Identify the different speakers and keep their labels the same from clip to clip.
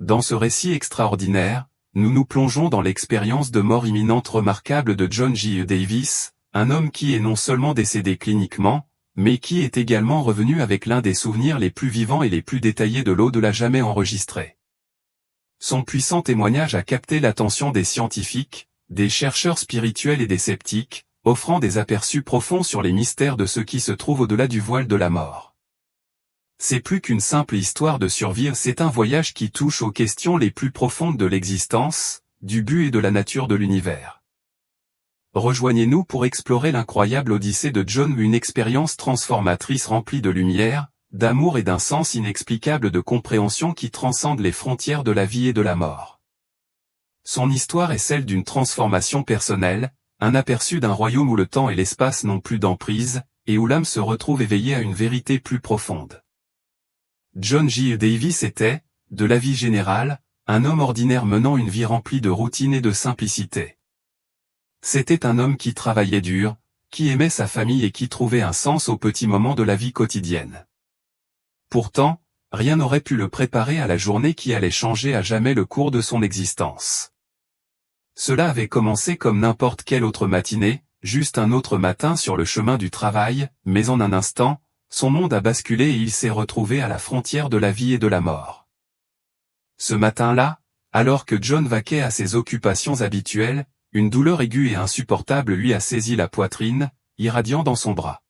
Speaker 1: Dans ce récit extraordinaire, nous nous plongeons dans l'expérience de mort imminente remarquable de John J. Davis, un homme qui est non seulement décédé cliniquement, mais qui est également revenu avec l'un des souvenirs les plus vivants et les plus détaillés de l'au-delà jamais enregistré. Son puissant témoignage a capté l'attention des scientifiques, des chercheurs spirituels et des sceptiques, offrant des aperçus profonds sur les mystères de ce qui se trouve au-delà du voile de la mort. C'est plus qu'une simple histoire de survie, c'est un voyage qui touche aux questions les plus profondes de l'existence, du but et de la nature de l'univers. Rejoignez-nous pour explorer l'incroyable odyssée de John, une expérience transformatrice remplie de lumière, d'amour et d'un sens inexplicable de compréhension qui transcende les frontières de la vie et de la mort. Son histoire est celle d'une transformation personnelle, un aperçu d'un royaume où le temps et l'espace n'ont plus d'emprise, et où l'âme se retrouve éveillée à une vérité plus profonde. John J. Davis était, de la vie générale, un homme ordinaire menant une vie remplie de routine et de simplicité. C'était un homme qui travaillait dur, qui aimait sa famille et qui trouvait un sens aux petits moments de la vie quotidienne. Pourtant, rien n'aurait pu le préparer à la journée qui allait changer à jamais le cours de son existence. Cela avait commencé comme n'importe quelle autre matinée, juste un autre matin sur le chemin du travail, mais en un instant, son monde a basculé et il s'est retrouvé à la frontière de la vie et de la mort. Ce matin-là, alors que John vaquait à ses occupations habituelles, une douleur aiguë et insupportable lui a saisi la poitrine, irradiant dans son bras.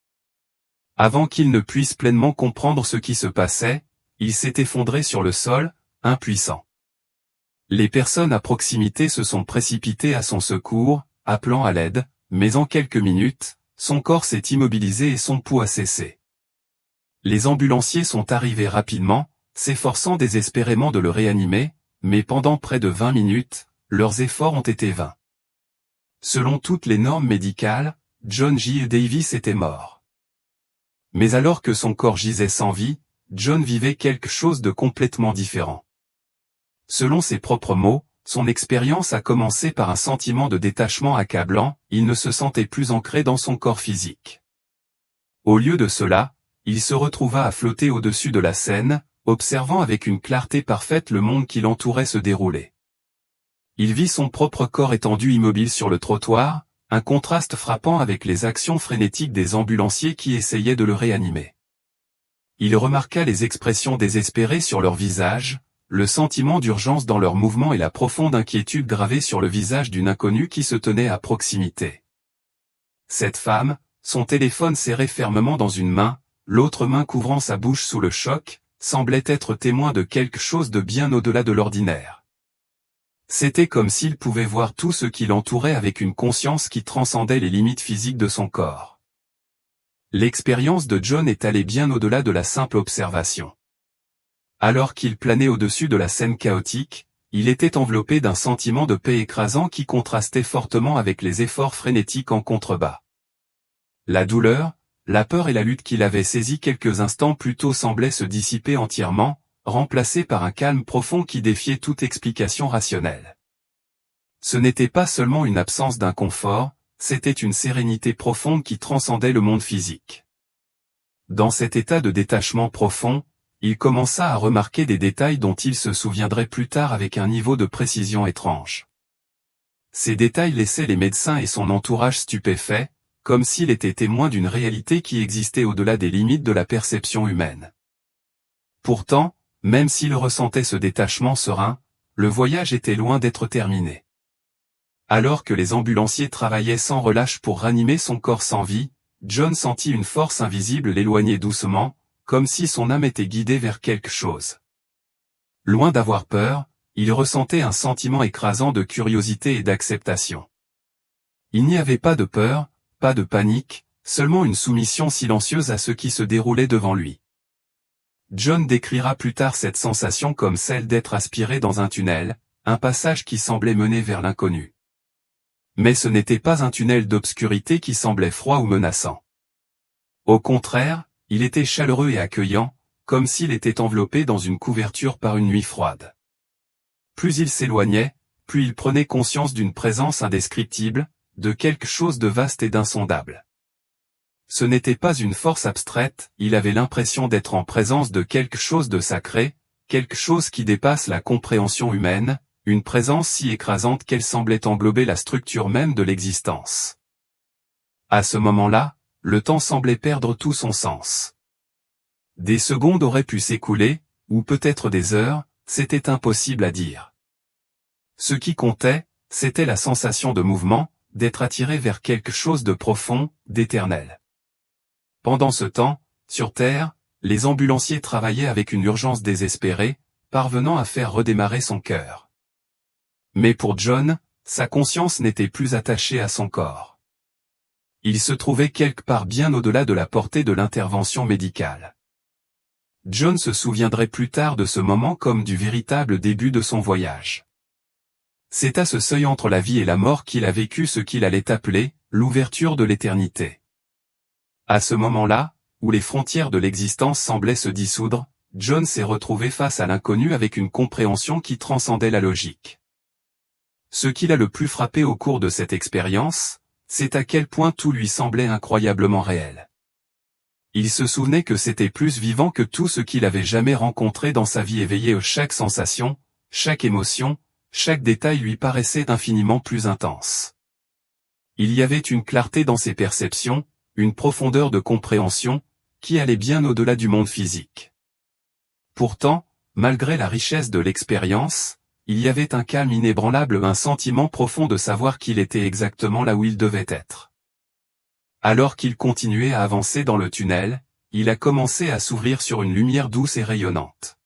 Speaker 1: Avant qu'il ne puisse pleinement comprendre ce qui se passait, il s'est effondré sur le sol, impuissant. Les personnes à proximité se sont précipitées à son secours, appelant à l'aide, mais en quelques minutes, son corps s'est immobilisé et son pouls a cessé. Les ambulanciers sont arrivés rapidement, s'efforçant désespérément de le réanimer, mais pendant près de 20 minutes, leurs efforts ont été vains. Selon toutes les normes médicales, John J. Davis était mort. Mais alors que son corps gisait sans vie, John vivait quelque chose de complètement différent. Selon ses propres mots, son expérience a commencé par un sentiment de détachement accablant, il ne se sentait plus ancré dans son corps physique. Au lieu de cela, il se retrouva à flotter au-dessus de la scène, observant avec une clarté parfaite le monde qui l'entourait se dérouler. Il vit son propre corps étendu immobile sur le trottoir, un contraste frappant avec les actions frénétiques des ambulanciers qui essayaient de le réanimer. Il remarqua les expressions désespérées sur leurs visages, le sentiment d'urgence dans leurs mouvements et la profonde inquiétude gravée sur le visage d'une inconnue qui se tenait à proximité. Cette femme, son téléphone serré fermement dans une main, l'autre main couvrant sa bouche sous le choc, semblait être témoin de quelque chose de bien au-delà de l'ordinaire. C'était comme s'il pouvait voir tout ce qui l'entourait avec une conscience qui transcendait les limites physiques de son corps. L'expérience de John est allée bien au-delà de la simple observation. Alors qu'il planait au-dessus de la scène chaotique, il était enveloppé d'un sentiment de paix écrasant qui contrastait fortement avec les efforts frénétiques en contrebas. La douleur, la peur et la lutte qui l'avaient saisi quelques instants plus tôt semblaient se dissiper entièrement, remplacé par un calme profond qui défiait toute explication rationnelle. Ce n'était pas seulement une absence d'inconfort, c'était une sérénité profonde qui transcendait le monde physique. Dans cet état de détachement profond, il commença à remarquer des détails dont il se souviendrait plus tard avec un niveau de précision étrange. Ces détails laissaient les médecins et son entourage stupéfaits, comme s'il était témoin d'une réalité qui existait au-delà des limites de la perception humaine. Pourtant, même s'il ressentait ce détachement serein, le voyage était loin d'être terminé. Alors que les ambulanciers travaillaient sans relâche pour ranimer son corps sans vie, John sentit une force invisible l'éloigner doucement, comme si son âme était guidée vers quelque chose. Loin d'avoir peur, il ressentait un sentiment écrasant de curiosité et d'acceptation. Il n'y avait pas de peur, pas de panique, seulement une soumission silencieuse à ce qui se déroulait devant lui. John décrira plus tard cette sensation comme celle d'être aspiré dans un tunnel, un passage qui semblait mener vers l'inconnu. Mais ce n'était pas un tunnel d'obscurité qui semblait froid ou menaçant. Au contraire, il était chaleureux et accueillant, comme s'il était enveloppé dans une couverture par une nuit froide. Plus il s'éloignait, plus il prenait conscience d'une présence indescriptible, de quelque chose de vaste et d'insondable. Ce n'était pas une force abstraite, il avait l'impression d'être en présence de quelque chose de sacré, quelque chose qui dépasse la compréhension humaine, une présence si écrasante qu'elle semblait englober la structure même de l'existence. À ce moment-là, le temps semblait perdre tout son sens. Des secondes auraient pu s'écouler, ou peut-être des heures, c'était impossible à dire. Ce qui comptait, c'était la sensation de mouvement, d'être attiré vers quelque chose de profond, d'éternel. Pendant ce temps, sur Terre, les ambulanciers travaillaient avec une urgence désespérée, parvenant à faire redémarrer son cœur. Mais pour John, sa conscience n'était plus attachée à son corps. Il se trouvait quelque part bien au-delà de la portée de l'intervention médicale. John se souviendrait plus tard de ce moment comme du véritable début de son voyage. C'est à ce seuil entre la vie et la mort qu'il a vécu ce qu'il allait appeler l'ouverture de l'éternité. À ce moment-là, où les frontières de l'existence semblaient se dissoudre, John s'est retrouvé face à l'inconnu avec une compréhension qui transcendait la logique. Ce qui l'a le plus frappé au cours de cette expérience, c'est à quel point tout lui semblait incroyablement réel. Il se souvenait que c'était plus vivant que tout ce qu'il avait jamais rencontré dans sa vie éveillée. Chaque sensation, chaque émotion, chaque détail lui paraissait infiniment plus intense. Il y avait une clarté dans ses perceptions, une profondeur de compréhension, qui allait bien au-delà du monde physique. Pourtant, malgré la richesse de l'expérience, il y avait un calme inébranlable, un sentiment profond de savoir qu'il était exactement là où il devait être. Alors qu'il continuait à avancer dans le tunnel, il a commencé à s'ouvrir sur une lumière douce et rayonnante.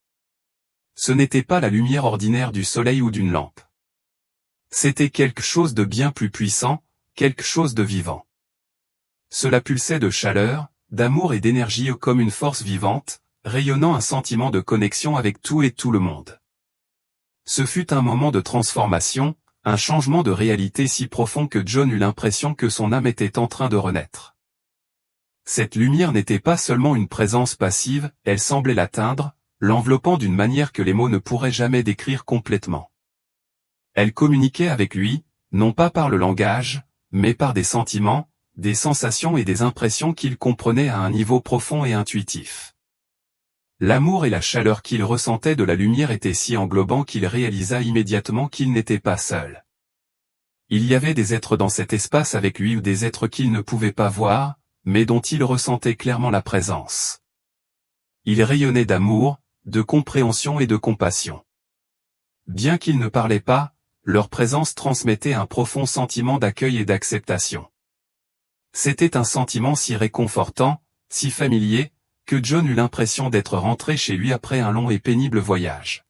Speaker 1: Ce n'était pas la lumière ordinaire du soleil ou d'une lampe. C'était quelque chose de bien plus puissant, quelque chose de vivant. Cela pulsait de chaleur, d'amour et d'énergie comme une force vivante, rayonnant un sentiment de connexion avec tout et tout le monde. Ce fut un moment de transformation, un changement de réalité si profond que John eut l'impression que son âme était en train de renaître. Cette lumière n'était pas seulement une présence passive, elle semblait l'atteindre, l'enveloppant d'une manière que les mots ne pourraient jamais décrire complètement. Elle communiquait avec lui, non pas par le langage, mais par des sentiments, des sensations et des impressions qu'il comprenait à un niveau profond et intuitif. L'amour et la chaleur qu'il ressentait de la lumière étaient si englobants qu'il réalisa immédiatement qu'il n'était pas seul. Il y avait des êtres dans cet espace avec lui ou des êtres qu'il ne pouvait pas voir, mais dont il ressentait clairement la présence. Ils rayonnaient d'amour, de compréhension et de compassion. Bien qu'ils ne parlaient pas, leur présence transmettait un profond sentiment d'accueil et d'acceptation. C'était un sentiment si réconfortant, si familier, que John eut l'impression d'être rentré chez lui après un long et pénible voyage.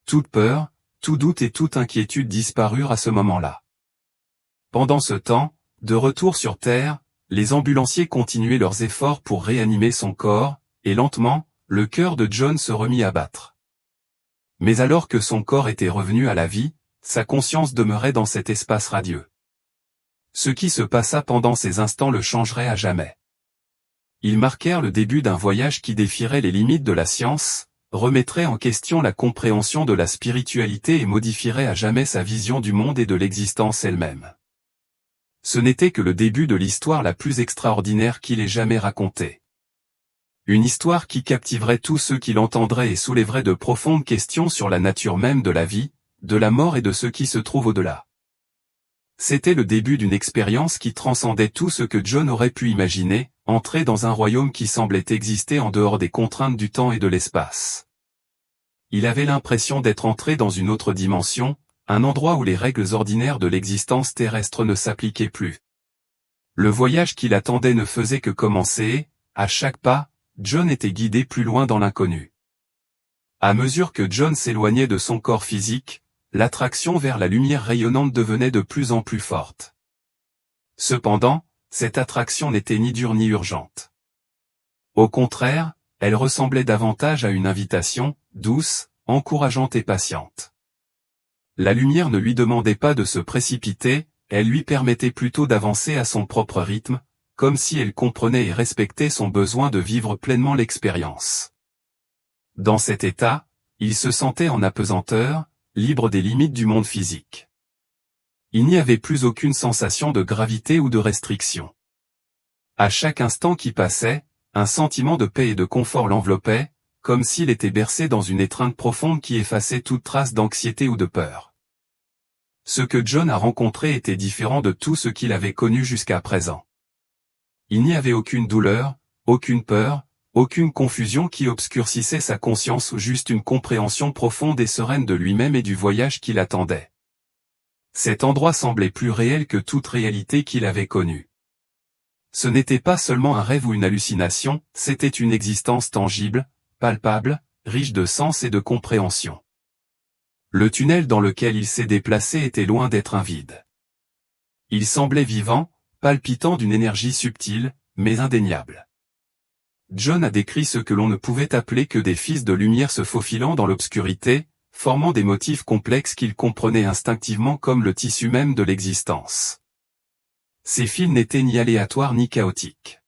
Speaker 1: Toute peur, tout doute et toute inquiétude disparurent à ce moment-là. Pendant ce temps, de retour sur Terre, les ambulanciers continuaient leurs efforts pour réanimer son corps, et lentement, le cœur de John se remit à battre. Mais alors que son corps était revenu à la vie, sa conscience demeurait dans cet espace radieux. Ce qui se passa pendant ces instants le changerait à jamais. Ils marquèrent le début d'un voyage qui défierait les limites de la science, remettrait en question la compréhension de la spiritualité et modifierait à jamais sa vision du monde et de l'existence elle-même. Ce n'était que le début de l'histoire la plus extraordinaire qu'il ait jamais racontée. Une histoire qui captiverait tous ceux qui l'entendraient et soulèverait de profondes questions sur la nature même de la vie, de la mort et de ce qui se trouve au-delà. C'était le début d'une expérience qui transcendait tout ce que John aurait pu imaginer, entrer dans un royaume qui semblait exister en dehors des contraintes du temps et de l'espace. Il avait l'impression d'être entré dans une autre dimension, un endroit où les règles ordinaires de l'existence terrestre ne s'appliquaient plus. Le voyage qui l'attendait ne faisait que commencer, à chaque pas, John était guidé plus loin dans l'inconnu. À mesure que John s'éloignait de son corps physique, l'attraction vers la lumière rayonnante devenait de plus en plus forte. Cependant, cette attraction n'était ni dure ni urgente. Au contraire, elle ressemblait davantage à une invitation, douce, encourageante et patiente. La lumière ne lui demandait pas de se précipiter, elle lui permettait plutôt d'avancer à son propre rythme, comme si elle comprenait et respectait son besoin de vivre pleinement l'expérience. Dans cet état, il se sentait en apesanteur, libre des limites du monde physique. Il n'y avait plus aucune sensation de gravité ou de restriction. À chaque instant qui passait, un sentiment de paix et de confort l'enveloppait, comme s'il était bercé dans une étreinte profonde qui effaçait toute trace d'anxiété ou de peur. Ce que John a rencontré était différent de tout ce qu'il avait connu jusqu'à présent. Il n'y avait aucune douleur, aucune peur, aucune confusion qui obscurcissait sa conscience, juste une compréhension profonde et sereine de lui-même et du voyage qui l'attendait. Cet endroit semblait plus réel que toute réalité qu'il avait connue. Ce n'était pas seulement un rêve ou une hallucination, c'était une existence tangible, palpable, riche de sens et de compréhension. Le tunnel dans lequel il s'est déplacé était loin d'être un vide. Il semblait vivant, palpitant d'une énergie subtile, mais indéniable. John a décrit ce que l'on ne pouvait appeler que des fils de lumière se faufilant dans l'obscurité, formant des motifs complexes qu'il comprenait instinctivement comme le tissu même de l'existence. Ces fils n'étaient ni aléatoires ni chaotiques.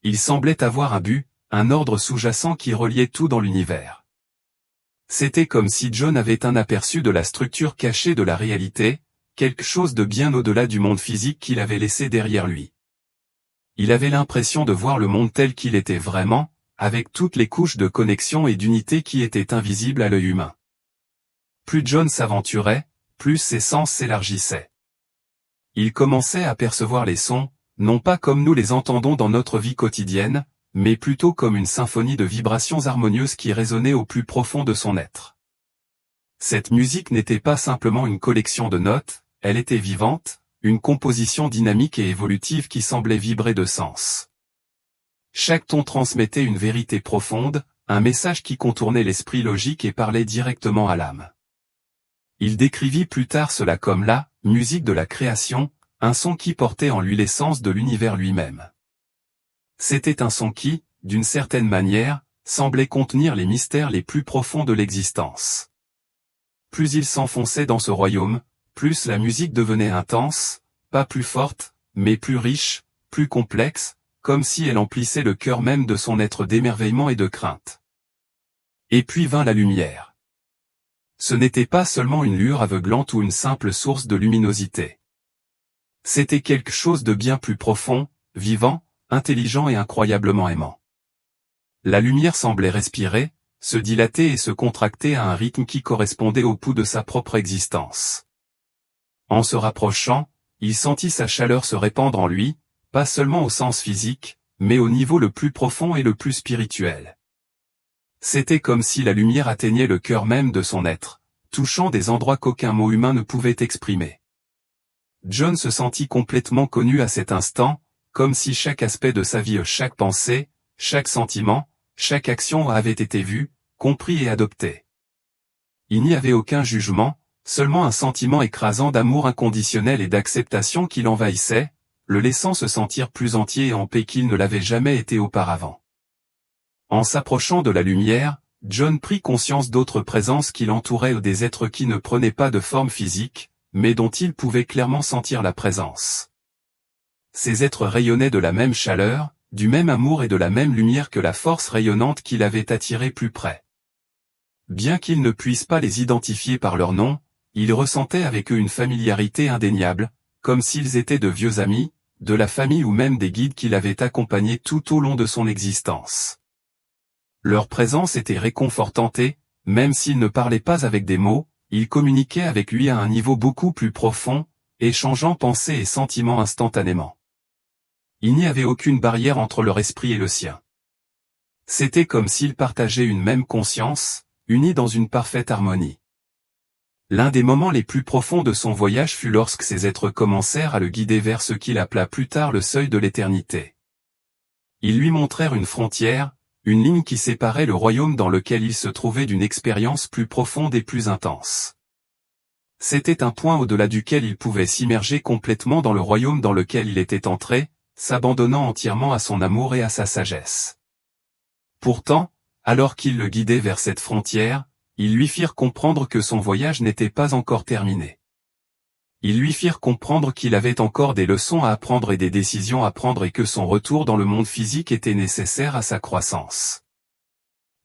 Speaker 1: Ils semblaient avoir un but, un ordre sous-jacent qui reliait tout dans l'univers. C'était comme si John avait un aperçu de la structure cachée de la réalité, quelque chose de bien au-delà du monde physique qu'il avait laissé derrière lui. Il avait l'impression de voir le monde tel qu'il était vraiment, avec toutes les couches de connexion et d'unité qui étaient invisibles à l'œil humain. Plus John s'aventurait, plus ses sens s'élargissaient. Il commençait à percevoir les sons, non pas comme nous les entendons dans notre vie quotidienne, mais plutôt comme une symphonie de vibrations harmonieuses qui résonnaient au plus profond de son être. Cette musique n'était pas simplement une collection de notes, elle était vivante, une composition dynamique et évolutive qui semblait vibrer de sens. Chaque ton transmettait une vérité profonde, un message qui contournait l'esprit logique et parlait directement à l'âme. Il décrivit plus tard cela comme la musique de la création, un son qui portait en lui l'essence de l'univers lui-même. C'était un son qui, d'une certaine manière, semblait contenir les mystères les plus profonds de l'existence. Plus il s'enfonçait dans ce royaume, plus la musique devenait intense, pas plus forte, mais plus riche, plus complexe, comme si elle emplissait le cœur même de son être d'émerveillement et de crainte. Et puis vint la lumière. Ce n'était pas seulement une lueur aveuglante ou une simple source de luminosité. C'était quelque chose de bien plus profond, vivant, intelligent et incroyablement aimant. La lumière semblait respirer, se dilater et se contracter à un rythme qui correspondait au pouls de sa propre existence. En se rapprochant, il sentit sa chaleur se répandre en lui, pas seulement au sens physique, mais au niveau le plus profond et le plus spirituel. C'était comme si la lumière atteignait le cœur même de son être, touchant des endroits qu'aucun mot humain ne pouvait exprimer. John se sentit complètement connu à cet instant, comme si chaque aspect de sa vie, chaque pensée, chaque sentiment, chaque action avait été vu, compris et adopté. Il n'y avait aucun jugement, seulement un sentiment écrasant d'amour inconditionnel et d'acceptation qui l'envahissait, le laissant se sentir plus entier et en paix qu'il ne l'avait jamais été auparavant. En s'approchant de la lumière, John prit conscience d'autres présences qui l'entouraient, des êtres qui ne prenaient pas de forme physique, mais dont il pouvait clairement sentir la présence. Ces êtres rayonnaient de la même chaleur, du même amour et de la même lumière que la force rayonnante qui l'avait attiré plus près. Bien qu'il ne puisse pas les identifier par leur nom, il ressentait avec eux une familiarité indéniable, comme s'ils étaient de vieux amis, de la famille ou même des guides qui l'avaient accompagné tout au long de son existence. Leur présence était réconfortante et, même s'ils ne parlaient pas avec des mots, ils communiquaient avec lui à un niveau beaucoup plus profond, échangeant pensées et sentiments instantanément. Il n'y avait aucune barrière entre leur esprit et le sien. C'était comme s'ils partageaient une même conscience, unis dans une parfaite harmonie. L'un des moments les plus profonds de son voyage fut lorsque ces êtres commencèrent à le guider vers ce qu'il appela plus tard le seuil de l'éternité. Ils lui montrèrent une frontière, une ligne qui séparait le royaume dans lequel il se trouvait d'une expérience plus profonde et plus intense. C'était un point au-delà duquel il pouvait s'immerger complètement dans le royaume dans lequel il était entré, s'abandonnant entièrement à son amour et à sa sagesse. Pourtant, alors qu'ils le guidaient vers cette frontière, ils lui firent comprendre que son voyage n'était pas encore terminé. Ils lui firent comprendre qu'il avait encore des leçons à apprendre et des décisions à prendre et que son retour dans le monde physique était nécessaire à sa croissance.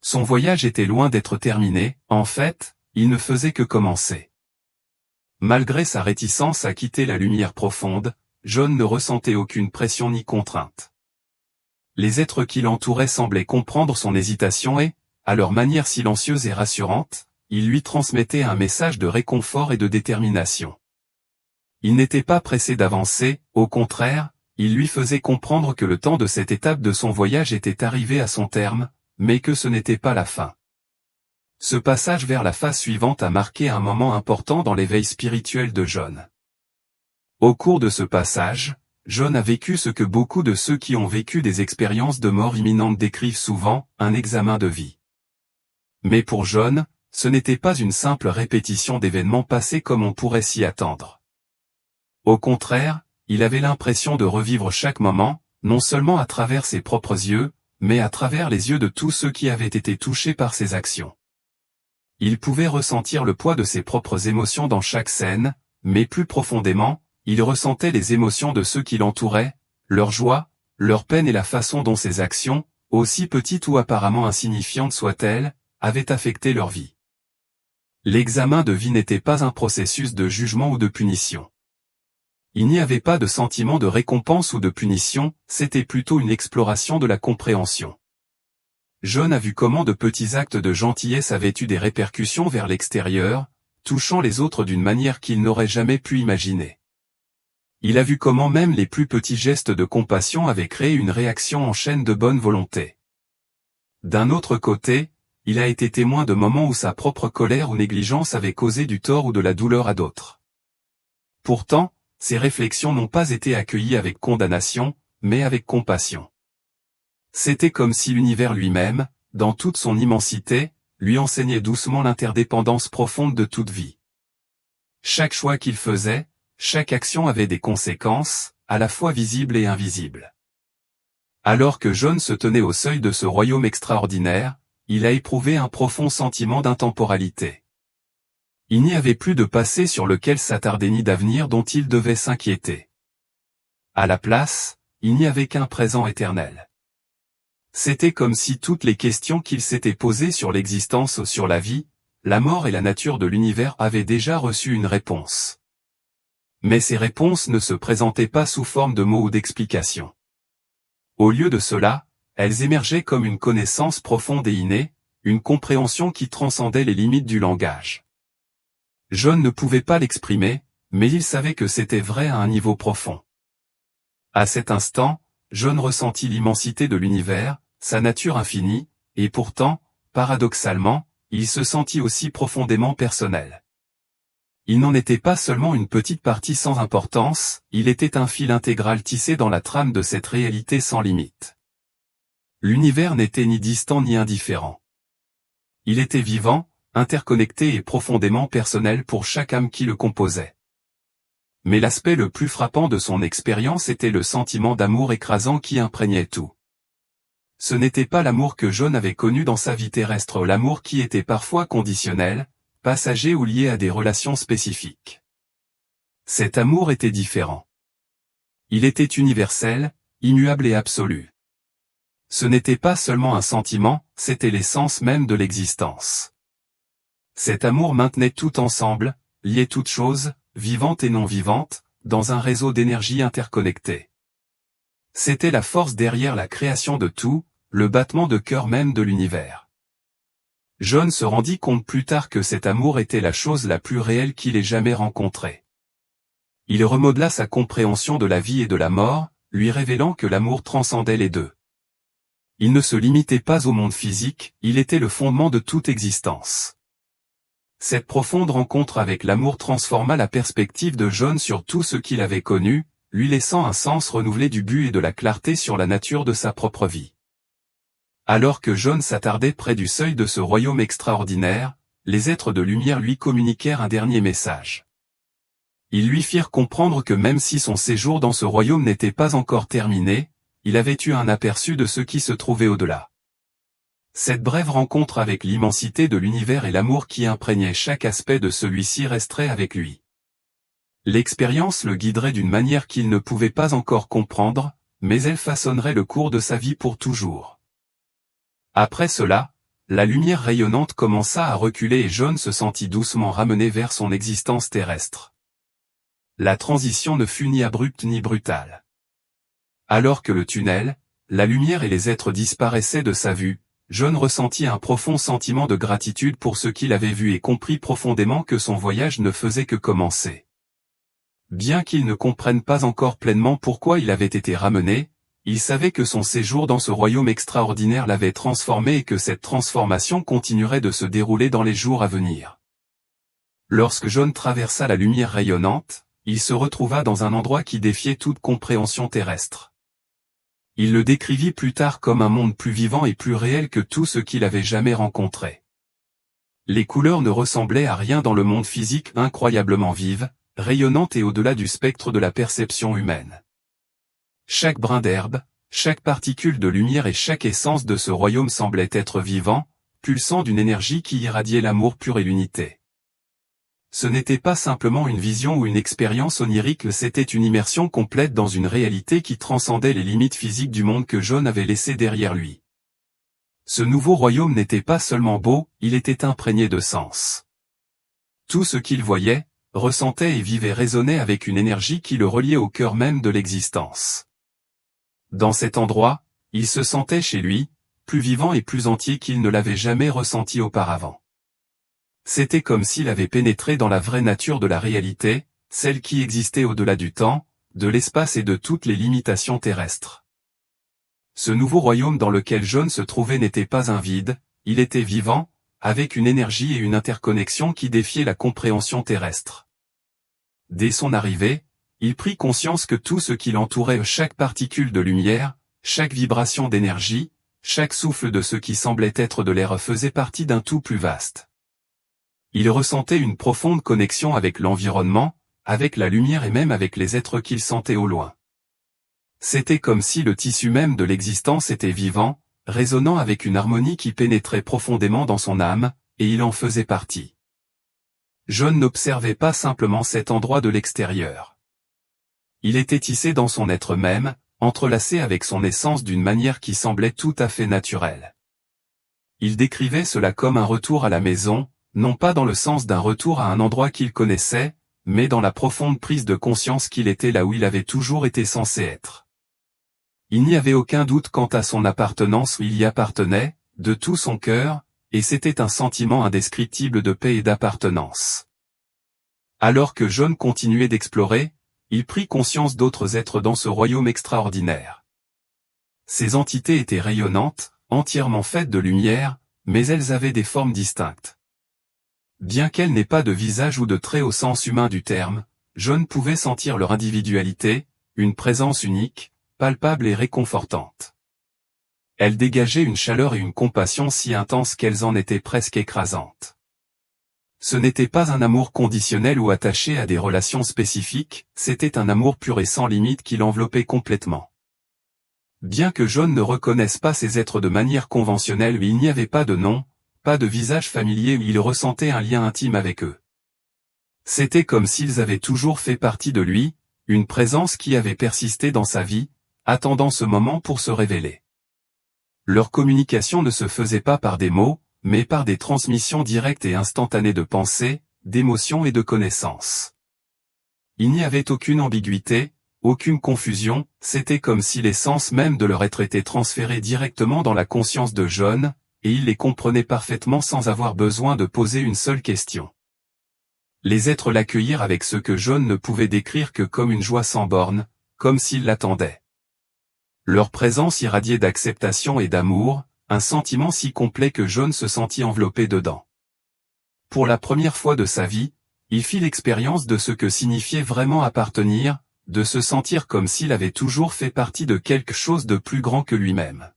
Speaker 1: Son voyage était loin d'être terminé, en fait, il ne faisait que commencer. Malgré sa réticence à quitter la lumière profonde, John ne ressentait aucune pression ni contrainte. Les êtres qui l'entouraient semblaient comprendre son hésitation et, à leur manière silencieuse et rassurante, ils lui transmettaient un message de réconfort et de détermination. Il n'était pas pressé d'avancer, au contraire, il lui faisait comprendre que le temps de cette étape de son voyage était arrivé à son terme, mais que ce n'était pas la fin. Ce passage vers la phase suivante a marqué un moment important dans l'éveil spirituel de John. Au cours de ce passage, John a vécu ce que beaucoup de ceux qui ont vécu des expériences de mort imminente décrivent souvent, un examen de vie. Mais pour John, ce n'était pas une simple répétition d'événements passés comme on pourrait s'y attendre. Au contraire, il avait l'impression de revivre chaque moment, non seulement à travers ses propres yeux, mais à travers les yeux de tous ceux qui avaient été touchés par ses actions. Il pouvait ressentir le poids de ses propres émotions dans chaque scène, mais plus profondément, il ressentait les émotions de ceux qui l'entouraient, leur joie, leur peine et la façon dont ces actions, aussi petites ou apparemment insignifiantes soient-elles, avaient affecté leur vie. L'examen de vie n'était pas un processus de jugement ou de punition. Il n'y avait pas de sentiment de récompense ou de punition, c'était plutôt une exploration de la compréhension. John a vu comment de petits actes de gentillesse avaient eu des répercussions vers l'extérieur, touchant les autres d'une manière qu'il n'aurait jamais pu imaginer. Il a vu comment même les plus petits gestes de compassion avaient créé une réaction en chaîne de bonne volonté. D'un autre côté, il a été témoin de moments où sa propre colère ou négligence avait causé du tort ou de la douleur à d'autres. Pourtant, ces réflexions n'ont pas été accueillies avec condamnation, mais avec compassion. C'était comme si l'univers lui-même, dans toute son immensité, lui enseignait doucement l'interdépendance profonde de toute vie. Chaque choix qu'il faisait, chaque action avait des conséquences, à la fois visibles et invisibles. Alors que John se tenait au seuil de ce royaume extraordinaire, il a éprouvé un profond sentiment d'intemporalité. Il n'y avait plus de passé sur lequel s'attarder ni d'avenir dont il devait s'inquiéter. À la place, il n'y avait qu'un présent éternel. C'était comme si toutes les questions qu'il s'était posées sur l'existence, sur la vie, la mort et la nature de l'univers avaient déjà reçu une réponse. Mais ces réponses ne se présentaient pas sous forme de mots ou d'explications. Au lieu de cela, elles émergeaient comme une connaissance profonde et innée, une compréhension qui transcendait les limites du langage. John ne pouvait pas l'exprimer, mais il savait que c'était vrai à un niveau profond. À cet instant, John ressentit l'immensité de l'univers, sa nature infinie, et pourtant, paradoxalement, il se sentit aussi profondément personnel. Il n'en était pas seulement une petite partie sans importance, il était un fil intégral tissé dans la trame de cette réalité sans limite. L'univers n'était ni distant ni indifférent. Il était vivant, interconnecté et profondément personnel pour chaque âme qui le composait. Mais l'aspect le plus frappant de son expérience était le sentiment d'amour écrasant qui imprégnait tout. Ce n'était pas l'amour que John avait connu dans sa vie terrestre, l'amour qui était parfois conditionnel, passager ou lié à des relations spécifiques. Cet amour était différent. Il était universel, immuable et absolu. Ce n'était pas seulement un sentiment, c'était l'essence même de l'existence. Cet amour maintenait tout ensemble, liait toutes choses, vivantes et non vivantes, dans un réseau d'énergie interconnectée. C'était la force derrière la création de tout, le battement de cœur même de l'univers. John se rendit compte plus tard que cet amour était la chose la plus réelle qu'il ait jamais rencontrée. Il remodela sa compréhension de la vie et de la mort, lui révélant que l'amour transcendait les deux. Il ne se limitait pas au monde physique, il était le fondement de toute existence. Cette profonde rencontre avec l'amour transforma la perspective de John sur tout ce qu'il avait connu, lui laissant un sens renouvelé du but et de la clarté sur la nature de sa propre vie. Alors que John s'attardait près du seuil de ce royaume extraordinaire, les êtres de lumière lui communiquèrent un dernier message. Ils lui firent comprendre que même si son séjour dans ce royaume n'était pas encore terminé, il avait eu un aperçu de ce qui se trouvait au-delà. Cette brève rencontre avec l'immensité de l'univers et l'amour qui imprégnait chaque aspect de celui-ci resterait avec lui. L'expérience le guiderait d'une manière qu'il ne pouvait pas encore comprendre, mais elle façonnerait le cours de sa vie pour toujours. Après cela, la lumière rayonnante commença à reculer et John se sentit doucement ramené vers son existence terrestre. La transition ne fut ni abrupte ni brutale. Alors que le tunnel, la lumière et les êtres disparaissaient de sa vue, John ressentit un profond sentiment de gratitude pour ce qu'il avait vu et comprit profondément que son voyage ne faisait que commencer. Bien qu'il ne comprenne pas encore pleinement pourquoi il avait été ramené, il savait que son séjour dans ce royaume extraordinaire l'avait transformé et que cette transformation continuerait de se dérouler dans les jours à venir. Lorsque John traversa la lumière rayonnante, il se retrouva dans un endroit qui défiait toute compréhension terrestre. Il le décrivit plus tard comme un monde plus vivant et plus réel que tout ce qu'il avait jamais rencontré. Les couleurs ne ressemblaient à rien dans le monde physique incroyablement vive, rayonnante et au-delà du spectre de la perception humaine. Chaque brin d'herbe, chaque particule de lumière et chaque essence de ce royaume semblait être vivant, pulsant d'une énergie qui irradiait l'amour pur et l'unité. Ce n'était pas simplement une vision ou une expérience onirique, c'était une immersion complète dans une réalité qui transcendait les limites physiques du monde que John avait laissé derrière lui. Ce nouveau royaume n'était pas seulement beau, il était imprégné de sens. Tout ce qu'il voyait, ressentait et vivait résonnait avec une énergie qui le reliait au cœur même de l'existence. Dans cet endroit, il se sentait chez lui, plus vivant et plus entier qu'il ne l'avait jamais ressenti auparavant. C'était comme s'il avait pénétré dans la vraie nature de la réalité, celle qui existait au-delà du temps, de l'espace et de toutes les limitations terrestres. Ce nouveau royaume dans lequel John se trouvait n'était pas un vide, il était vivant, avec une énergie et une interconnexion qui défiaient la compréhension terrestre. Dès son arrivée, il prit conscience que tout ce qui l'entourait, chaque particule de lumière, chaque vibration d'énergie, chaque souffle de ce qui semblait être de l'air faisait partie d'un tout plus vaste. Il ressentait une profonde connexion avec l'environnement, avec la lumière et même avec les êtres qu'il sentait au loin. C'était comme si le tissu même de l'existence était vivant, résonnant avec une harmonie qui pénétrait profondément dans son âme, et il en faisait partie. John n'observait pas simplement cet endroit de l'extérieur. Il était tissé dans son être même, entrelacé avec son essence d'une manière qui semblait tout à fait naturelle. Il décrivait cela comme un retour à la maison, non pas dans le sens d'un retour à un endroit qu'il connaissait, mais dans la profonde prise de conscience qu'il était là où il avait toujours été censé être. Il n'y avait aucun doute quant à son appartenance où il y appartenait, de tout son cœur, et c'était un sentiment indescriptible de paix et d'appartenance. Alors que John continuait d'explorer, il prit conscience d'autres êtres dans ce royaume extraordinaire. Ces entités étaient rayonnantes, entièrement faites de lumière, mais elles avaient des formes distinctes. Bien qu'elles n'aient pas de visage ou de traits au sens humain du terme, John pouvait sentir leur individualité, une présence unique, palpable et réconfortante. Elles dégageaient une chaleur et une compassion si intenses qu'elles en étaient presque écrasantes. Ce n'était pas un amour conditionnel ou attaché à des relations spécifiques, c'était un amour pur et sans limite qui l'enveloppait complètement. Bien que John ne reconnaisse pas ces êtres de manière conventionnelle, il n'y avait pas de nom, pas de visage familier où il ressentait un lien intime avec eux. C'était comme s'ils avaient toujours fait partie de lui, une présence qui avait persisté dans sa vie, attendant ce moment pour se révéler. Leur communication ne se faisait pas par des mots, mais par des transmissions directes et instantanées de pensées, d'émotions et de connaissances. Il n'y avait aucune ambiguïté, aucune confusion, c'était comme si l'essence même de leur être était transférée directement dans la conscience de John, et il les comprenait parfaitement sans avoir besoin de poser une seule question. Les êtres l'accueillirent avec ce que John ne pouvait décrire que comme une joie sans borne, comme s'ils l'attendaient. Leur présence irradiait d'acceptation et d'amour, un sentiment si complet que John se sentit enveloppé dedans. Pour la première fois de sa vie, il fit l'expérience de ce que signifiait vraiment appartenir, de se sentir comme s'il avait toujours fait partie de quelque chose de plus grand que lui-même.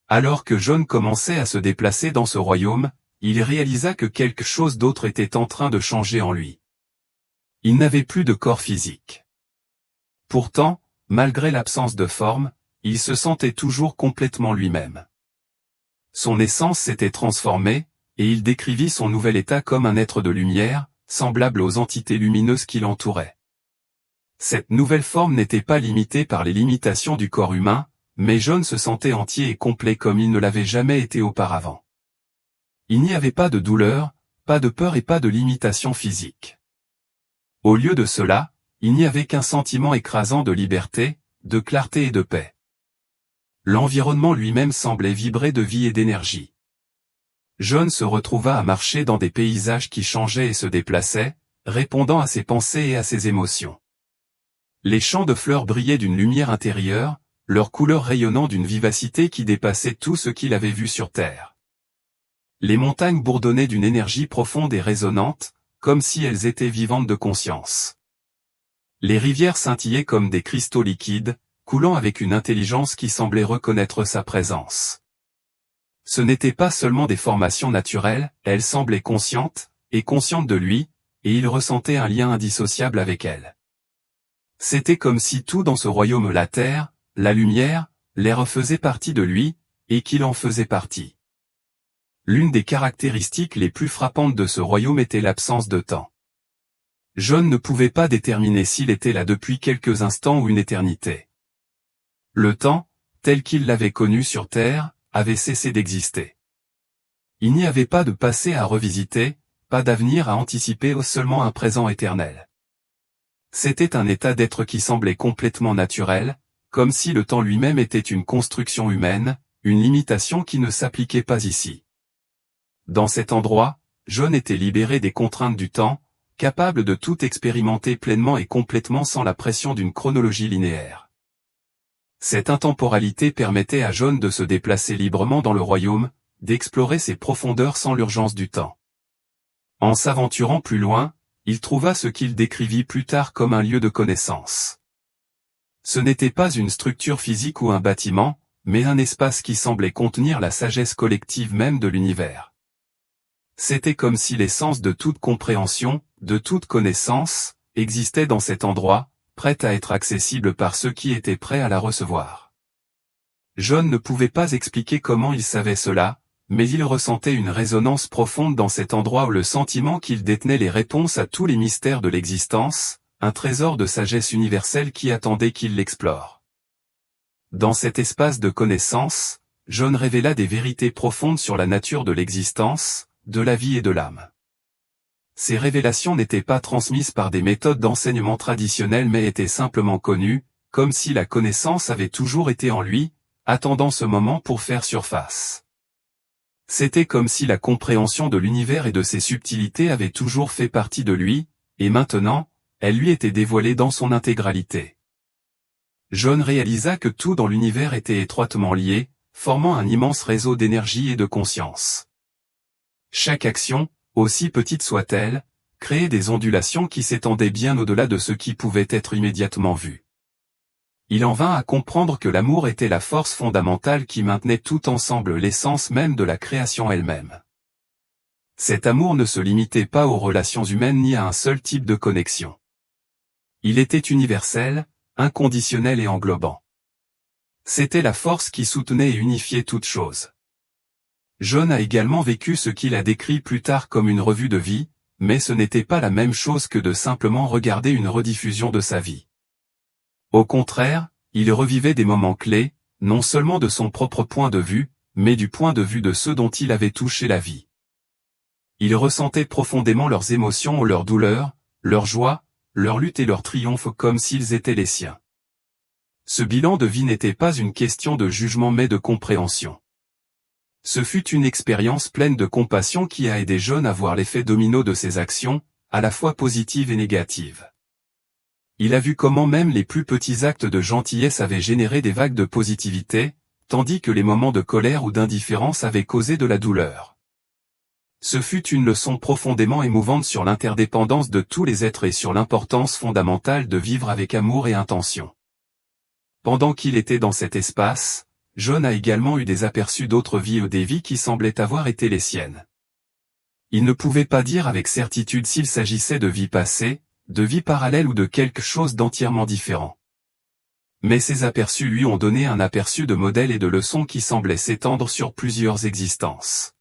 Speaker 1: Alors que John commençait à se déplacer dans ce royaume, il réalisa que quelque chose d'autre était en train de changer en lui. Il n'avait plus de corps physique. Pourtant, malgré l'absence de forme, il se sentait toujours complètement lui-même. Son essence s'était transformée, et il décrivit son nouvel état comme un être de lumière, semblable aux entités lumineuses qui l'entouraient. Cette nouvelle forme n'était pas limitée par les limitations du corps humain, mais John se sentait entier et complet comme il ne l'avait jamais été auparavant. Il n'y avait pas de douleur, pas de peur et pas de limitation physique. Au lieu de cela, il n'y avait qu'un sentiment écrasant de liberté, de clarté et de paix. l'environnement lui-même semblait vibrer de vie et d'énergie. John se retrouva à marcher dans des paysages qui changeaient et se déplaçaient, répondant à ses pensées et à ses émotions. Les champs de fleurs brillaient d'une lumière intérieure, leurs couleurs rayonnant d'une vivacité qui dépassait tout ce qu'il avait vu sur Terre. Les montagnes bourdonnaient d'une énergie profonde et résonnante, comme si elles étaient vivantes de conscience. Les rivières scintillaient comme des cristaux liquides, coulant avec une intelligence qui semblait reconnaître sa présence. Ce n'étaient pas seulement des formations naturelles, elles semblaient conscientes, et conscientes de lui, et il ressentait un lien indissociable avec elles. C'était comme si tout dans ce royaume, la terre, la lumière, l'air faisait partie de lui, et qu'il en faisait partie. L'une des caractéristiques les plus frappantes de ce royaume était l'absence de temps. John ne pouvait pas déterminer s'il était là depuis quelques instants ou une éternité. Le temps, tel qu'il l'avait connu sur Terre, avait cessé d'exister. Il n'y avait pas de passé à revisiter, pas d'avenir à anticiper ou seulement un présent éternel. C'était un état d'être qui semblait complètement naturel, comme si le temps lui-même était une construction humaine, une limitation qui ne s'appliquait pas ici. Dans cet endroit, John était libéré des contraintes du temps, capable de tout expérimenter pleinement et complètement sans la pression d'une chronologie linéaire. Cette intemporalité permettait à John de se déplacer librement dans le royaume, d'explorer ses profondeurs sans l'urgence du temps. En s'aventurant plus loin, il trouva ce qu'il décrivit plus tard comme un lieu de connaissance. Ce n'était pas une structure physique ou un bâtiment, mais un espace qui semblait contenir la sagesse collective même de l'univers. C'était comme si l'essence de toute compréhension, de toute connaissance, existait dans cet endroit, prête à être accessible par ceux qui étaient prêts à la recevoir. John ne pouvait pas expliquer comment il savait cela, mais il ressentait une résonance profonde dans cet endroit où le sentiment qu'il détenait les réponses à tous les mystères de l'existence, un trésor de sagesse universelle qui attendait qu'il l'explore. Dans cet espace de connaissance, John révéla des vérités profondes sur la nature de l'existence, de la vie et de l'âme. Ces révélations n'étaient pas transmises par des méthodes d'enseignement traditionnelles mais étaient simplement connues, comme si la connaissance avait toujours été en lui, attendant ce moment pour faire surface. C'était comme si la compréhension de l'univers et de ses subtilités avait toujours fait partie de lui, et maintenant, elle lui était dévoilée dans son intégralité. John réalisa que tout dans l'univers était étroitement lié, formant un immense réseau d'énergie et de conscience. Chaque action, aussi petite soit-elle, créait des ondulations qui s'étendaient bien au-delà de ce qui pouvait être immédiatement vu. Il en vint à comprendre que l'amour était la force fondamentale qui maintenait tout ensemble, l'essence même de la création elle-même. Cet amour ne se limitait pas aux relations humaines ni à un seul type de connexion. Il était universel, inconditionnel et englobant. C'était la force qui soutenait et unifiait toute chose. John a également vécu ce qu'il a décrit plus tard comme une revue de vie, mais ce n'était pas la même chose que de simplement regarder une rediffusion de sa vie. Au contraire, il revivait des moments clés, non seulement de son propre point de vue, mais du point de vue de ceux dont il avait touché la vie. Il ressentait profondément leurs émotions ou leurs douleurs, leurs joies, leurs luttes et leurs triomphes comme s'ils étaient les siens. Ce bilan de vie n'était pas une question de jugement mais de compréhension. Ce fut une expérience pleine de compassion qui a aidé John à voir l'effet domino de ses actions, à la fois positives et négatives. Il a vu comment même les plus petits actes de gentillesse avaient généré des vagues de positivité, tandis que les moments de colère ou d'indifférence avaient causé de la douleur. Ce fut une leçon profondément émouvante sur l'interdépendance de tous les êtres et sur l'importance fondamentale de vivre avec amour et intention. Pendant qu'il était dans cet espace, John a également eu des aperçus d'autres vies ou des vies qui semblaient avoir été les siennes. Il ne pouvait pas dire avec certitude s'il s'agissait de vies passées, de vies parallèles ou de quelque chose d'entièrement différent. Mais ces aperçus lui ont donné un aperçu de modèles et de leçons qui semblaient s'étendre sur plusieurs existences.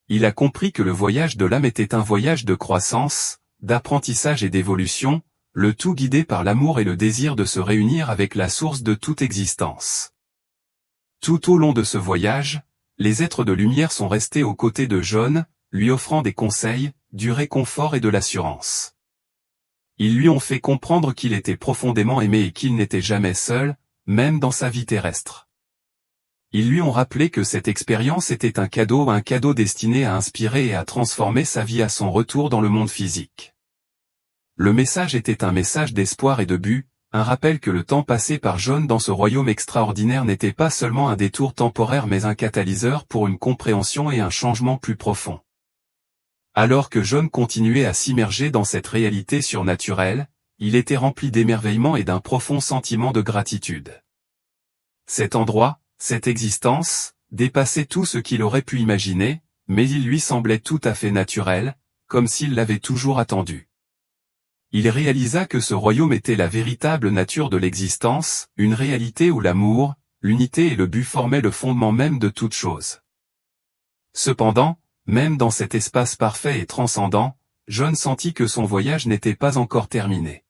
Speaker 1: Il a compris que le voyage de l'âme était un voyage de croissance, d'apprentissage et d'évolution, le tout guidé par l'amour et le désir de se réunir avec la source de toute existence. Tout au long de ce voyage, les êtres de lumière sont restés aux côtés de John, lui offrant des conseils, du réconfort et de l'assurance. Ils lui ont fait comprendre qu'il était profondément aimé et qu'il n'était jamais seul, même dans sa vie terrestre. Ils lui ont rappelé que cette expérience était un cadeau destiné à inspirer et à transformer sa vie à son retour dans le monde physique. Le message était un message d'espoir et de but, un rappel que le temps passé par John dans ce royaume extraordinaire n'était pas seulement un détour temporaire mais un catalyseur pour une compréhension et un changement plus profond. Alors que John continuait à s'immerger dans cette réalité surnaturelle, il était rempli d'émerveillement et d'un profond sentiment de gratitude. Cet endroit, cette existence, dépassait tout ce qu'il aurait pu imaginer, mais il lui semblait tout à fait naturel, comme s'il l'avait toujours attendu. Il réalisa que ce royaume était la véritable nature de l'existence, une réalité où l'amour, l'unité et le but formaient le fondement même de toute chose. Cependant, même dans cet espace parfait et transcendant, John sentit que son voyage n'était pas encore terminé.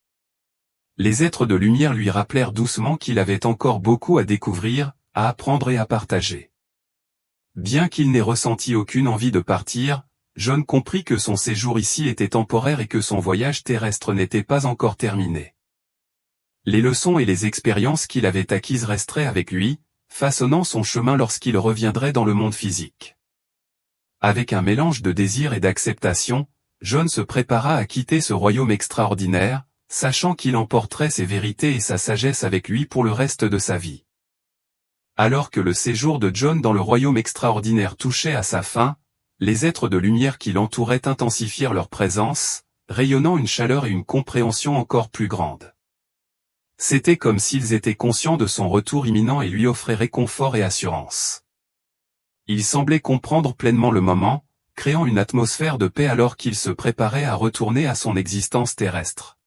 Speaker 1: Les êtres de lumière lui rappelèrent doucement qu'il avait encore beaucoup à découvrir, à apprendre et à partager. Bien qu'il n'ait ressenti aucune envie de partir, John comprit que son séjour ici était temporaire et que son voyage terrestre n'était pas encore terminé. Les leçons et les expériences qu'il avait acquises resteraient avec lui, façonnant son chemin lorsqu'il reviendrait dans le monde physique. Avec un mélange de désir et d'acceptation, John se prépara à quitter ce royaume extraordinaire, sachant qu'il emporterait ses vérités et sa sagesse avec lui pour le reste de sa vie. Alors que le séjour de John dans le royaume extraordinaire touchait à sa fin, les êtres de lumière qui l'entouraient intensifièrent leur présence, rayonnant une chaleur et une compréhension encore plus grandes. C'était comme s'ils étaient conscients de son retour imminent et lui offraient réconfort et assurance. Il semblait comprendre pleinement le moment, créant une atmosphère de paix alors qu'il se préparait à retourner à son existence terrestre.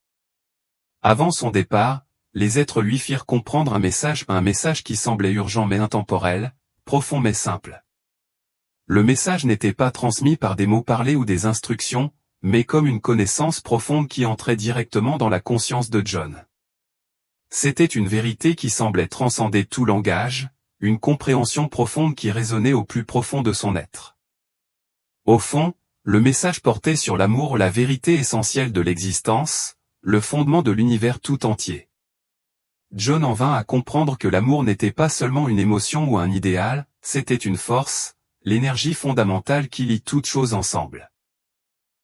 Speaker 1: Avant son départ, les êtres lui firent comprendre un message qui semblait urgent mais intemporel, profond mais simple. Le message n'était pas transmis par des mots parlés ou des instructions, mais comme une connaissance profonde qui entrait directement dans la conscience de John. C'était une vérité qui semblait transcender tout langage, une compréhension profonde qui résonnait au plus profond de son être. Au fond, le message portait sur l'amour, la vérité essentielle de l'existence, le fondement de l'univers tout entier. John en vint à comprendre que l'amour n'était pas seulement une émotion ou un idéal, c'était une force, l'énergie fondamentale qui lie toutes choses ensemble.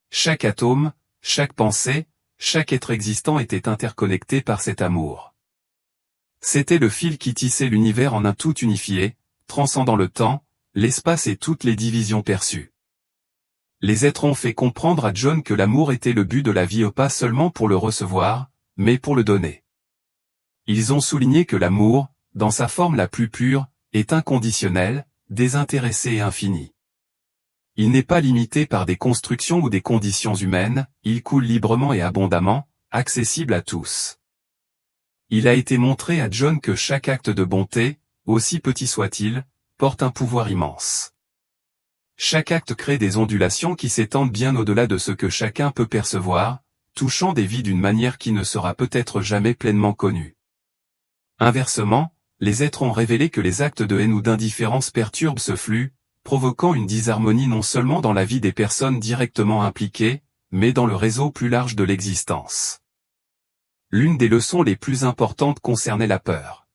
Speaker 1: Chaque atome, chaque pensée, chaque être existant était interconnecté par cet amour. C'était le fil qui tissait l'univers en un tout unifié, transcendant le temps, l'espace et toutes les divisions perçues. Les êtres ont fait comprendre à John que l'amour était le but de la vie, pas seulement pour le recevoir, mais pour le donner. Ils ont souligné que l'amour, dans sa forme la plus pure, est inconditionnel, désintéressé et infini. Il n'est pas limité par des constructions ou des conditions humaines, il coule librement et abondamment, accessible à tous. Il a été montré à John que chaque acte de bonté, aussi petit soit-il, porte un pouvoir immense. Chaque acte crée des ondulations qui s'étendent bien au-delà de ce que chacun peut percevoir, touchant des vies d'une manière qui ne sera peut-être jamais pleinement connue. Inversement, les êtres ont révélé que les actes de haine ou d'indifférence perturbent ce flux, provoquant une disharmonie non seulement dans la vie des personnes directement impliquées, mais dans le réseau plus large de l'existence. L'une des leçons les plus importantes concernait la peur.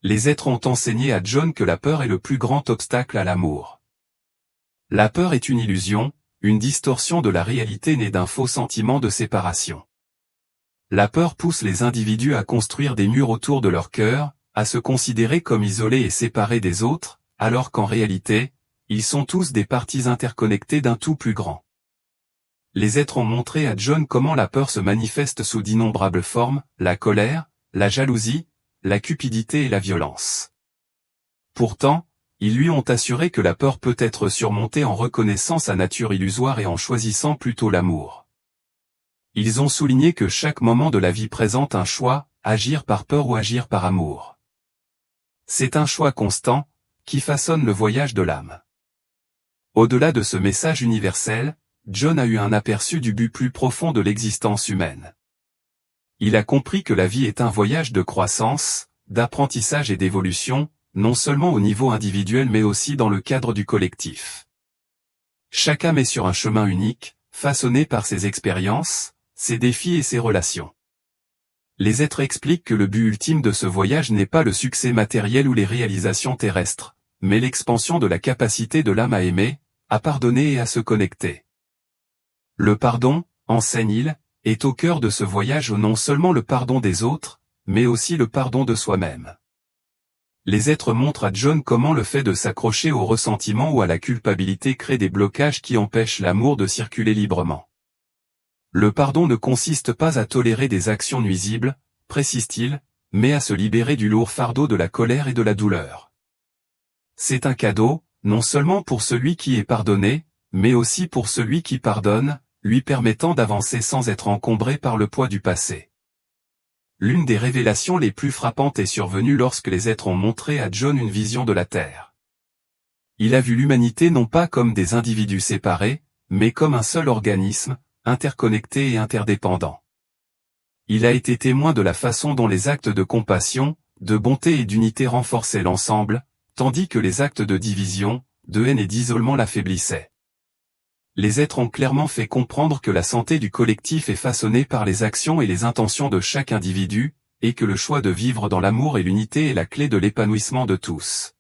Speaker 1: Les êtres ont enseigné à John que la peur est le plus grand obstacle à l'amour. La peur est une illusion, une distorsion de la réalité née d'un faux sentiment de séparation. La peur pousse les individus à construire des murs autour de leur cœur, à se considérer comme isolés et séparés des autres, alors qu'en réalité, ils sont tous des parties interconnectées d'un tout plus grand. Les êtres ont montré à John comment la peur se manifeste sous d'innombrables formes, la colère, la jalousie, la cupidité et la violence. Pourtant, ils lui ont assuré que la peur peut être surmontée en reconnaissant sa nature illusoire et en choisissant plutôt l'amour. Ils ont souligné que chaque moment de la vie présente un choix, agir par peur ou agir par amour. C'est un choix constant, qui façonne le voyage de l'âme. Au-delà de ce message universel, John a eu un aperçu du but plus profond de l'existence humaine. Il a compris que la vie est un voyage de croissance, d'apprentissage et d'évolution, non seulement au niveau individuel mais aussi dans le cadre du collectif. Chaque âme est sur un chemin unique, façonné par ses expériences, ses défis et ses relations. Les êtres expliquent que le but ultime de ce voyage n'est pas le succès matériel ou les réalisations terrestres, mais l'expansion de la capacité de l'âme à aimer, à pardonner et à se connecter. Le pardon, enseigne-t-il, est au cœur de ce voyage non seulement le pardon des autres, mais aussi le pardon de soi-même. Les êtres montrent à John comment le fait de s'accrocher au ressentiment ou à la culpabilité crée des blocages qui empêchent l'amour de circuler librement. Le pardon ne consiste pas à tolérer des actions nuisibles, précise-t-il, mais à se libérer du lourd fardeau de la colère et de la douleur. C'est un cadeau, non seulement pour celui qui est pardonné, mais aussi pour celui qui pardonne, lui permettant d'avancer sans être encombré par le poids du passé. L'une des révélations les plus frappantes est survenue lorsque les êtres ont montré à John une vision de la Terre. Il a vu l'humanité non pas comme des individus séparés, mais comme un seul organisme, interconnecté et interdépendant. Il a été témoin de la façon dont les actes de compassion, de bonté et d'unité renforçaient l'ensemble, tandis que les actes de division, de haine et d'isolement l'affaiblissaient. Les êtres ont clairement fait comprendre que la santé du collectif est façonnée par les actions et les intentions de chaque individu, et que le choix de vivre dans l'amour et l'unité est la clé de l'épanouissement de tous.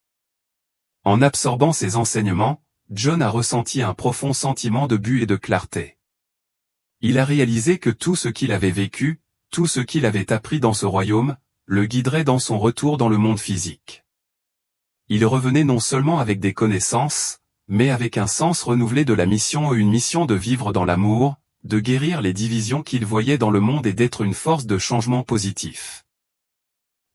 Speaker 1: En absorbant ces enseignements, John a ressenti un profond sentiment de but et de clarté. Il a réalisé que tout ce qu'il avait vécu, tout ce qu'il avait appris dans ce royaume, le guiderait dans son retour dans le monde physique. Il revenait non seulement avec des connaissances, mais avec un sens renouvelé de la mission et une mission de vivre dans l'amour, de guérir les divisions qu'il voyait dans le monde et d'être une force de changement positif.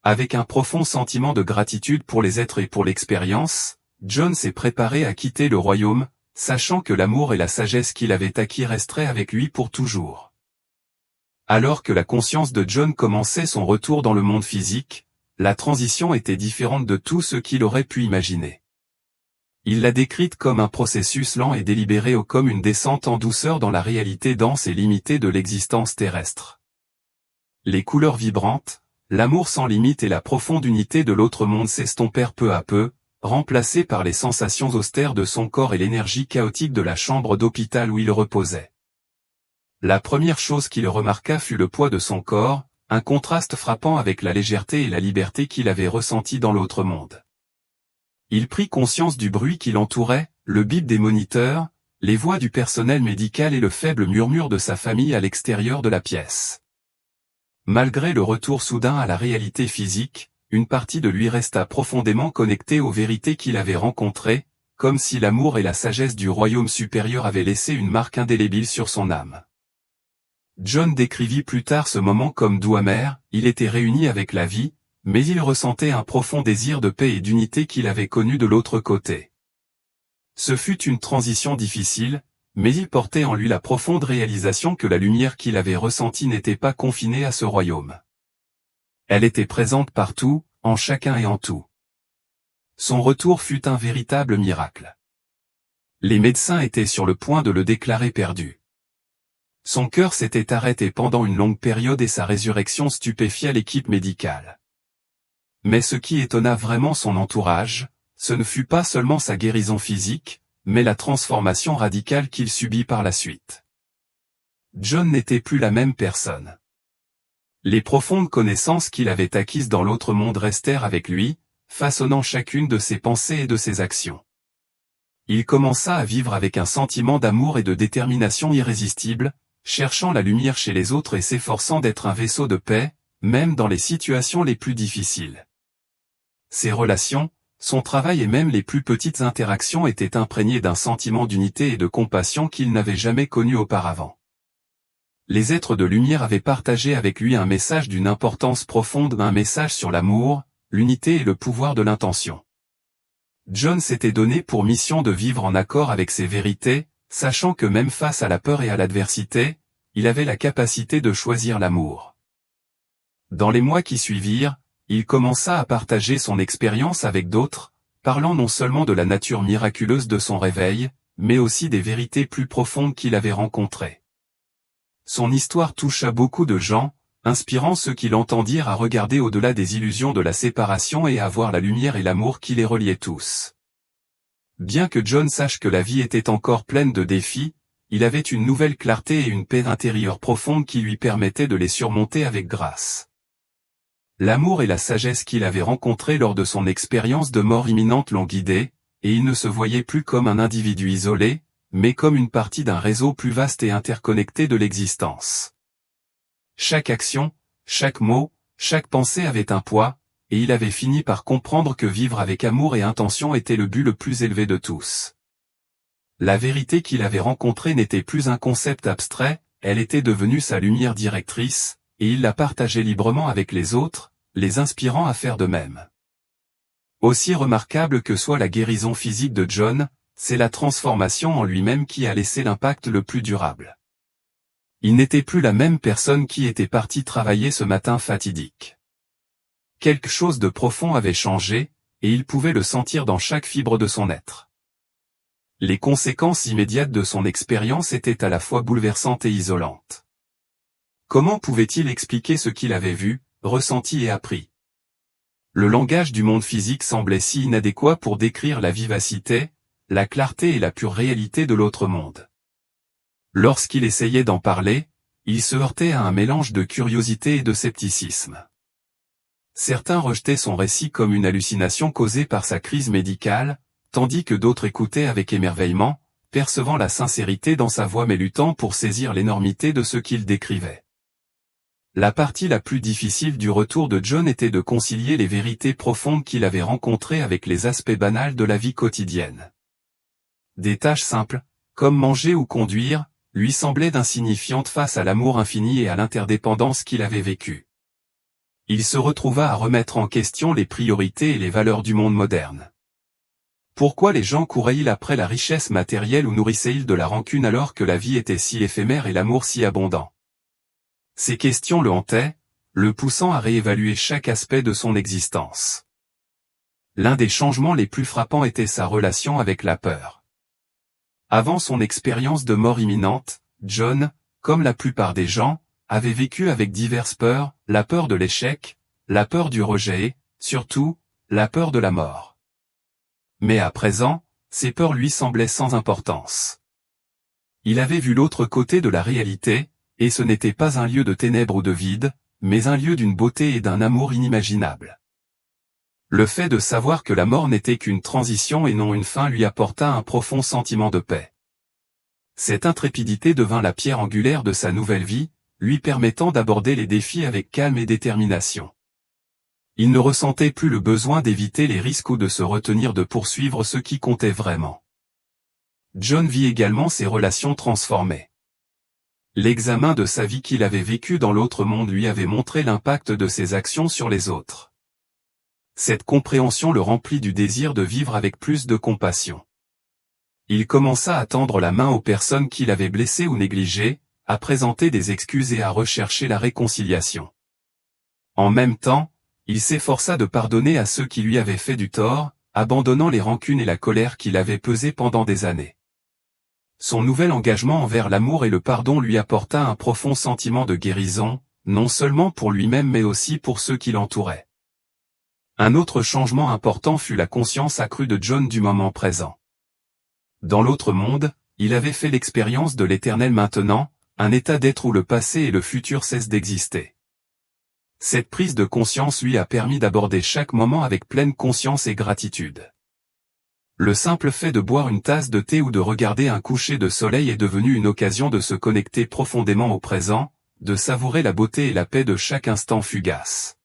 Speaker 1: Avec un profond sentiment de gratitude pour les êtres et pour l'expérience, John s'est préparé à quitter le royaume, sachant que l'amour et la sagesse qu'il avait acquis resteraient avec lui pour toujours. Alors que la conscience de John commençait son retour dans le monde physique, la transition était différente de tout ce qu'il aurait pu imaginer. Il l'a décrite comme un processus lent et délibéré ou comme une descente en douceur dans la réalité dense et limitée de l'existence terrestre. Les couleurs vibrantes, l'amour sans limite et la profonde unité de l'autre monde s'estompèrent peu à peu, remplacés par les sensations austères de son corps et l'énergie chaotique de la chambre d'hôpital où il reposait. La première chose qu'il remarqua fut le poids de son corps, un contraste frappant avec la légèreté et la liberté qu'il avait ressentie dans l'autre monde. Il prit conscience du bruit qui l'entourait, le bip des moniteurs, les voix du personnel médical et le faible murmure de sa famille à l'extérieur de la pièce. Malgré le retour soudain à la réalité physique, une partie de lui resta profondément connectée aux vérités qu'il avait rencontrées, comme si l'amour et la sagesse du royaume supérieur avaient laissé une marque indélébile sur son âme. John décrivit plus tard ce moment comme doux amer, il était réuni avec la vie, mais il ressentait un profond désir de paix et d'unité qu'il avait connu de l'autre côté. Ce fut une transition difficile, mais il portait en lui la profonde réalisation que la lumière qu'il avait ressentie n'était pas confinée à ce royaume. Elle était présente partout, en chacun et en tout. Son retour fut un véritable miracle. Les médecins étaient sur le point de le déclarer perdu. Son cœur s'était arrêté pendant une longue période et sa résurrection stupéfia l'équipe médicale. Mais ce qui étonna vraiment son entourage, ce ne fut pas seulement sa guérison physique, mais la transformation radicale qu'il subit par la suite. John n'était plus la même personne. Les profondes connaissances qu'il avait acquises dans l'autre monde restèrent avec lui, façonnant chacune de ses pensées et de ses actions. Il commença à vivre avec un sentiment d'amour et de détermination irrésistible, cherchant la lumière chez les autres et s'efforçant d'être un vaisseau de paix, même dans les situations les plus difficiles. Ses relations, son travail et même les plus petites interactions étaient imprégnés d'un sentiment d'unité et de compassion qu'il n'avait jamais connu auparavant. Les êtres de lumière avaient partagé avec lui un message d'une importance profonde, un message sur l'amour, l'unité et le pouvoir de l'intention. John s'était donné pour mission de vivre en accord avec ces vérités, sachant que même face à la peur et à l'adversité, il avait la capacité de choisir l'amour. Dans les mois qui suivirent, il commença à partager son expérience avec d'autres, parlant non seulement de la nature miraculeuse de son réveil, mais aussi des vérités plus profondes qu'il avait rencontrées. Son histoire toucha beaucoup de gens, inspirant ceux qui l'entendirent à regarder au-delà des illusions de la séparation et à voir la lumière et l'amour qui les reliaient tous. Bien que John sache que la vie était encore pleine de défis, il avait une nouvelle clarté et une paix intérieure profonde qui lui permettaient de les surmonter avec grâce. L'amour et la sagesse qu'il avait rencontrés lors de son expérience de mort imminente l'ont guidé, et il ne se voyait plus comme un individu isolé, mais comme une partie d'un réseau plus vaste et interconnecté de l'existence. Chaque action, chaque mot, chaque pensée avait un poids, et il avait fini par comprendre que vivre avec amour et intention était le but le plus élevé de tous. La vérité qu'il avait rencontrée n'était plus un concept abstrait, elle était devenue sa lumière directrice, et il la partageait librement avec les autres, les inspirant à faire de même. Aussi remarquable que soit la guérison physique de John, c'est la transformation en lui-même qui a laissé l'impact le plus durable. Il n'était plus la même personne qui était partie travailler ce matin fatidique. Quelque chose de profond avait changé, et il pouvait le sentir dans chaque fibre de son être. Les conséquences immédiates de son expérience étaient à la fois bouleversantes et isolantes. Comment pouvait-il expliquer ce qu'il avait vu, ressenti et appris? Le langage du monde physique semblait si inadéquat pour décrire la vivacité, la clarté et la pure réalité de l'autre monde. Lorsqu'il essayait d'en parler, il se heurtait à un mélange de curiosité et de scepticisme. Certains rejetaient son récit comme une hallucination causée par sa crise médicale, tandis que d'autres écoutaient avec émerveillement, percevant la sincérité dans sa voix mais luttant pour saisir l'énormité de ce qu'il décrivait. La partie la plus difficile du retour de John était de concilier les vérités profondes qu'il avait rencontrées avec les aspects banals de la vie quotidienne. Des tâches simples, comme manger ou conduire, lui semblaient d'insignifiantes face à l'amour infini et à l'interdépendance qu'il avait vécue. Il se retrouva à remettre en question les priorités et les valeurs du monde moderne. Pourquoi les gens couraient-ils après la richesse matérielle ou nourrissaient-ils de la rancune alors que la vie était si éphémère et l'amour si abondant? Ces questions le hantaient, le poussant à réévaluer chaque aspect de son existence. L'un des changements les plus frappants était sa relation avec la peur. Avant son expérience de mort imminente, John, comme la plupart des gens, avait vécu avec diverses peurs, la peur de l'échec, la peur du rejet et, surtout, la peur de la mort. Mais à présent, ces peurs lui semblaient sans importance. Il avait vu l'autre côté de la réalité, et ce n'était pas un lieu de ténèbres ou de vide, mais un lieu d'une beauté et d'un amour inimaginable. Le fait de savoir que la mort n'était qu'une transition et non une fin lui apporta un profond sentiment de paix. Cette intrépidité devint la pierre angulaire de sa nouvelle vie, lui permettant d'aborder les défis avec calme et détermination. Il ne ressentait plus le besoin d'éviter les risques ou de se retenir de poursuivre ce qui comptait vraiment. John vit également ses relations transformées. L'examen de sa vie qu'il avait vécu dans l'autre monde lui avait montré l'impact de ses actions sur les autres. Cette compréhension le remplit du désir de vivre avec plus de compassion. Il commença à tendre la main aux personnes qu'il avait blessées ou négligées, à présenter des excuses et à rechercher la réconciliation. En même temps, il s'efforça de pardonner à ceux qui lui avaient fait du tort, abandonnant les rancunes et la colère qui l'avaient pesé pendant des années. Son nouvel engagement envers l'amour et le pardon lui apporta un profond sentiment de guérison, non seulement pour lui-même mais aussi pour ceux qui l'entouraient. Un autre changement important fut la conscience accrue de John du moment présent. Dans l'autre monde, il avait fait l'expérience de l'éternel maintenant, un état d'être où le passé et le futur cessent d'exister. Cette prise de conscience lui a permis d'aborder chaque moment avec pleine conscience et gratitude. Le simple fait de boire une tasse de thé ou de regarder un coucher de soleil est devenu une occasion de se connecter profondément au présent, de savourer la beauté et la paix de chaque instant fugace.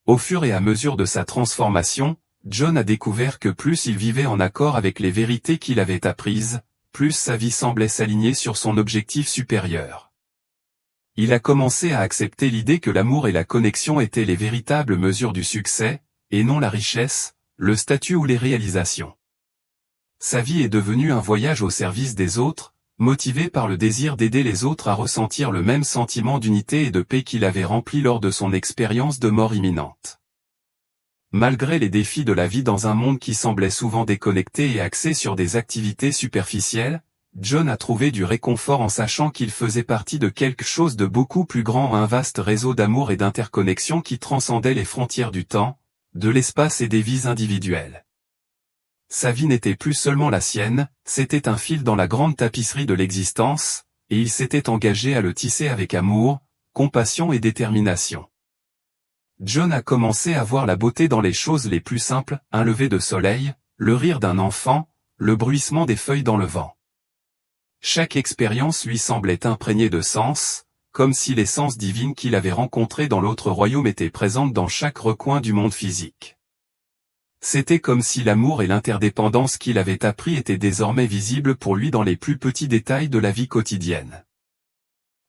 Speaker 1: Au fur et à mesure de sa transformation, John a découvert que plus il vivait en accord avec les vérités qu'il avait apprises, plus sa vie semblait s'aligner sur son objectif supérieur. Il a commencé à accepter l'idée que l'amour et la connexion étaient les véritables mesures du succès, et non la richesse, le statut ou les réalisations. Sa vie est devenue un voyage au service des autres, motivé par le désir d'aider les autres à ressentir le même sentiment d'unité et de paix qu'il avait rempli lors de son expérience de mort imminente. Malgré les défis de la vie dans un monde qui semblait souvent déconnecté et axé sur des activités superficielles, John a trouvé du réconfort en sachant qu'il faisait partie de quelque chose de beaucoup plus grand, un vaste réseau d'amour et d'interconnexion qui transcendait les frontières du temps, de l'espace et des vies individuelles. Sa vie n'était plus seulement la sienne, c'était un fil dans la grande tapisserie de l'existence, et il s'était engagé à le tisser avec amour, compassion et détermination. John a commencé à voir la beauté dans les choses les plus simples, un lever de soleil, le rire d'un enfant, le bruissement des feuilles dans le vent. Chaque expérience lui semblait imprégnée de sens, comme si l'essence divine qu'il avait rencontrée dans l'autre royaume était présente dans chaque recoin du monde physique. C'était comme si l'amour et l'interdépendance qu'il avait appris étaient désormais visibles pour lui dans les plus petits détails de la vie quotidienne.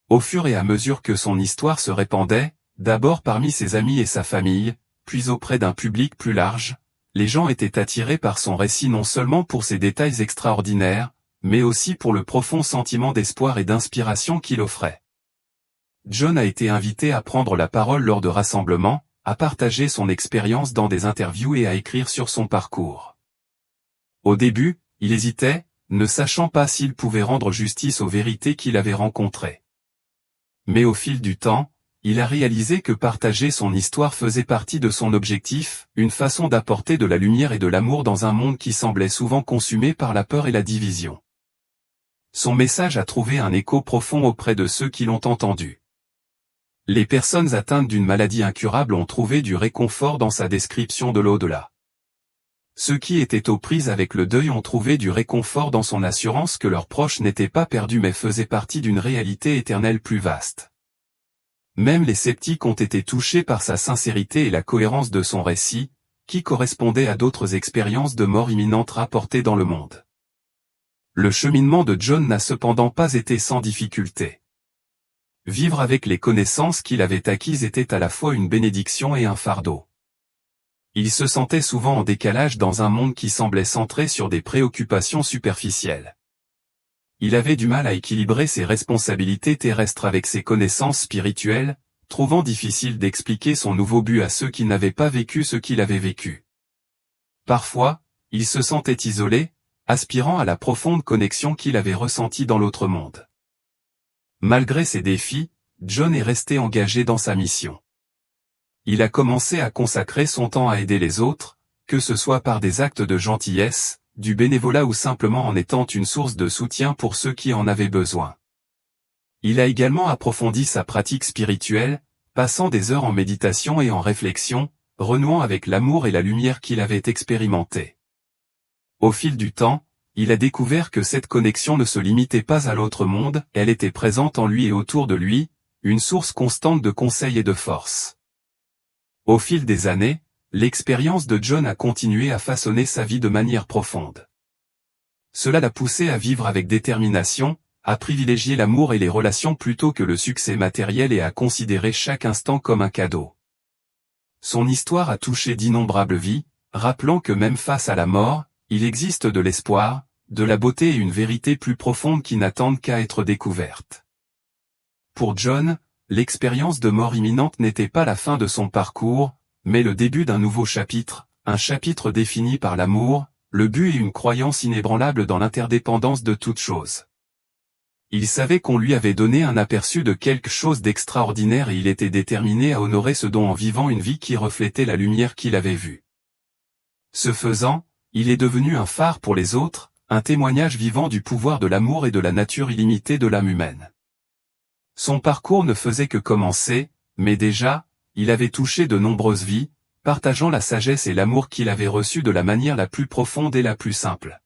Speaker 1: Au fur et à mesure que son histoire se répandait, d'abord parmi ses amis et sa famille, puis auprès d'un public plus large, les gens étaient attirés par son récit non seulement pour ses détails extraordinaires, mais aussi pour le profond sentiment d'espoir et d'inspiration qu'il offrait. John a été invité à prendre la parole lors de rassemblements, à partager son expérience dans des interviews et à écrire sur son parcours. Au début, il hésitait, ne sachant pas s'il pouvait rendre justice aux vérités qu'il avait rencontrées. Mais au fil du temps, il a réalisé que partager son histoire faisait partie de son objectif, une façon d'apporter de la lumière et de l'amour dans un monde qui semblait souvent consumé par la peur et la division. Son message a trouvé un écho profond auprès de ceux qui l'ont entendu. Les personnes atteintes d'une maladie incurable ont trouvé du réconfort dans sa description de l'au-delà. Ceux qui étaient aux prises avec le deuil ont trouvé du réconfort dans son assurance que leurs proches n'étaient pas perdus mais faisaient partie d'une réalité éternelle plus vaste. Même les sceptiques ont été touchés par sa sincérité et la cohérence de son récit, qui correspondait à d'autres expériences de mort imminente rapportées dans le monde. Le cheminement de John n'a cependant pas été sans difficulté. Vivre avec les connaissances qu'il avait acquises était à la fois une bénédiction et un fardeau. Il se sentait souvent en décalage dans un monde qui semblait centré sur des préoccupations superficielles. Il avait du mal à équilibrer ses responsabilités terrestres avec ses connaissances spirituelles, trouvant difficile d'expliquer son nouveau but à ceux qui n'avaient pas vécu ce qu'il avait vécu. Parfois, il se sentait isolé, aspirant à la profonde connexion qu'il avait ressentie dans l'autre monde. Malgré ces défis, John est resté engagé dans sa mission. Il a commencé à consacrer son temps à aider les autres, que ce soit par des actes de gentillesse, du bénévolat ou simplement en étant une source de soutien pour ceux qui en avaient besoin. Il a également approfondi sa pratique spirituelle, passant des heures en méditation et en réflexion, renouant avec l'amour et la lumière qu'il avait expérimenté. Au fil du temps, il a découvert que cette connexion ne se limitait pas à l'autre monde, elle était présente en lui et autour de lui, une source constante de conseils et de force. Au fil des années, l'expérience de John a continué à façonner sa vie de manière profonde. Cela l'a poussé à vivre avec détermination, à privilégier l'amour et les relations plutôt que le succès matériel et à considérer chaque instant comme un cadeau. Son histoire a touché d'innombrables vies, rappelant que même face à la mort, il existe de l'espoir, de la beauté et une vérité plus profonde qui n'attendent qu'à être découvertes. Pour John, l'expérience de mort imminente n'était pas la fin de son parcours, mais le début d'un nouveau chapitre, un chapitre défini par l'amour, le but et une croyance inébranlable dans l'interdépendance de toutes choses. Il savait qu'on lui avait donné un aperçu de quelque chose d'extraordinaire et il était déterminé à honorer ce don en vivant une vie qui reflétait la lumière qu'il avait vue. Ce faisant, il est devenu un phare pour les autres, un témoignage vivant du pouvoir de l'amour et de la nature illimitée de l'âme humaine. Son parcours ne faisait que commencer, mais déjà, il avait touché de nombreuses vies, partageant la sagesse et l'amour qu'il avait reçu de la manière la plus profonde et la plus simple.